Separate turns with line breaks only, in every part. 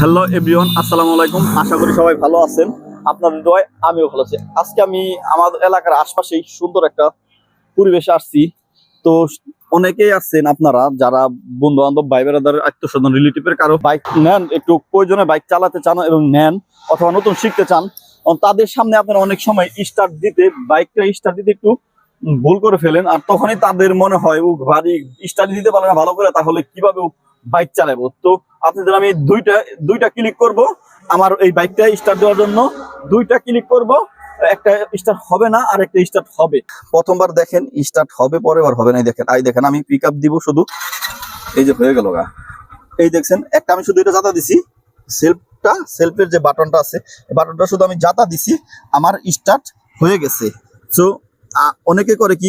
Hello everyone, আসসালামু আলাইকুম। আশা করি সবাই ভালো আছেন। আপনাদের দোয়ায় আমিও ভালো আছি। আজকে আমি আমাদের এলাকার আশপাশেই সুন্দর একটা পরিবেশে আসছি। তো অনেকেই আছেন আপনারা যারা বন্ধু বান্ধব, ভাই বেড়াদার, আত্মীয়স্বজন, রিলেটিভের কারো বাইক নেন, একটু প্রয়োজনে বাইক চালাতে চান এবং নেন, অথবা নতুন শিখতে চান। তাদের সামনে আপনারা অনেক সময় বাইকটা স্টার্ট দিতে একটু ভুল করে ফেলেন, আর তখনই তাদের মনে হয় ও গাড়ি স্টার্ট দিতে পারে না ভালো করে, তাহলে কিভাবে বাইক চালাবো। তো আপনাদের আমি দুইটা ক্লিক করব আমার এই বাইকটা স্টার্ট দেওয়ার জন্য। দুইটা ক্লিক করব, একটা স্টার্ট হবে না আর একটা স্টার্ট হবে। প্রথমবার দেখেন স্টার্ট হবে, পরের বার হবে না। দেখেন আমি পিক আপ দিব শুধু, এই যে হয়ে গেল গা। এই দেখছেন একটা আমি শুধু এটা জাতা দিছি, সেলফের যে বাটনটা আছে বাটনটা শুধু আমি জাতা দিছি, আমার স্টার্ট হয়ে গেছে। সো অনেকে করে কি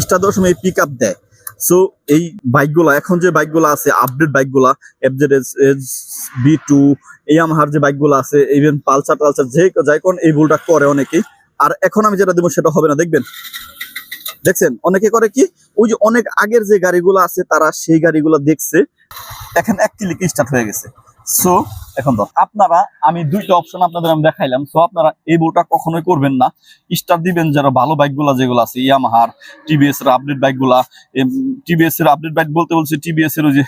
স্টার্ট দেওয়ার সময় পিক আপ দেয়। সো এই বাইকগুলা, এখন যে বাইকগুলো আছে আপডেট বাইকগুলা, FZ B2, ইয়ামাহার যে বাইকগুলো আছে, ইভেন পালসার যাই কোন এই ভুলটা করে অনেকেই। আর এখন আমি যেটা দেবো সেটা হবে না, দেখছেন অনেকে করে কি, ওই যে অনেক আগের যে গাড়িগুলো আছে তারা সেই গাড়িগুলো দেখছে, এখন এক ক্লিক স্টার্ট হয়ে গেছে। সো এখন তো আপনারা, আমি দুইটা অপশন আপনাদের আমি দেখাইলাম। সো আপনারা এই ভুলটা কখনোই করবেন না। স্টার্ট দিবেন যারা ভালো বাইকগুলা যেগুলো আছে, ইয়ামাহার, টিভিএস এর আপডেট বাইকগুলা। টিভিএস এর আপডেট বাইক বলতে বলছে টিভিএস এর ওই যে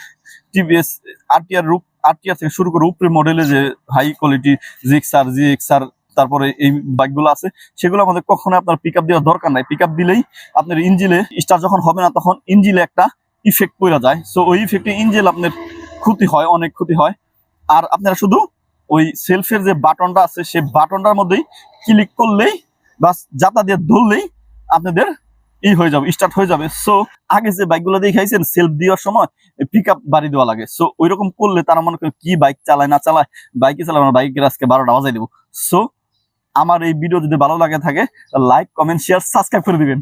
টিভিএস আরটিআর থেকে শুরু করে উপরে মডেলে যে হাই কোয়ালিটি জিএক্সআর, তারপরে এই বাইকগুলো আছে, সেগুলো আমাদের কখনো আপনার পিক আপ দেওয়ার দরকার নাই। পিক আপ দিলেই আপনার ইঞ্জিনে স্টার্ট যখন হবে না তখন ইঞ্জিনে একটা ইফেক্ট পড়ে যায়। সো ওই ইফেক্টে ইঞ্জিন আপনার ক্ষতি হয়, অনেক ক্ষতি হয়। আর আপনারা শুধু ওই সেলফের যে বাটনটা আছে সেই বাটনটার মধ্যেই ক্লিক করলেই, বাস জাতা দিয়ে ধরলেই আপনাদের হয়ে যাবে, স্টার্ট হয়ে যাবে। সো আগে যে বাইকগুলো দেখাইছেন সেলফ দেওয়ার সময় পিক আপ বাড়ি দেওয়া লাগে, সো ওইরকম করলে তারা মনে করে কি বাইক চালায় না চালায়, বাইকে চালায় না, বাইকের আজকে 12টা বাজাই দেবো। সো আমার এই ভিডিও যদি ভালো লাগে থাকে, লাইক, কমেন্ট, শেয়ার, সাবস্ক্রাইব করে দিবেন।